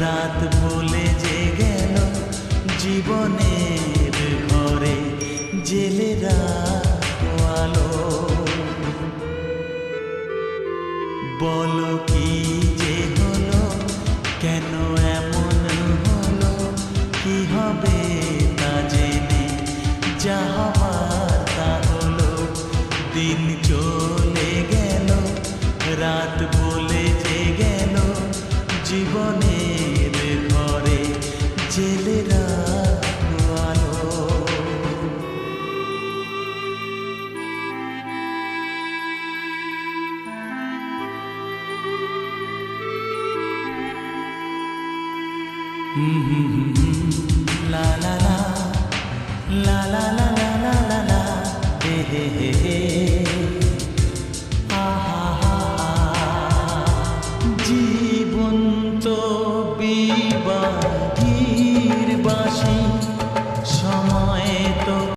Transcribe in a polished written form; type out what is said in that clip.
রাত বলে যে গেল জীবনের ঘরে জেলেরা আলো। বলো কি যে হলো, কেন এমন হলো, কি হবে তা জেনে যা হবার তা হলো। দিন চলে গেল, রাত বলে যে গেল জীবনের ঘরে জেলেরা আলো। La la la la la la la la la la, he he he he.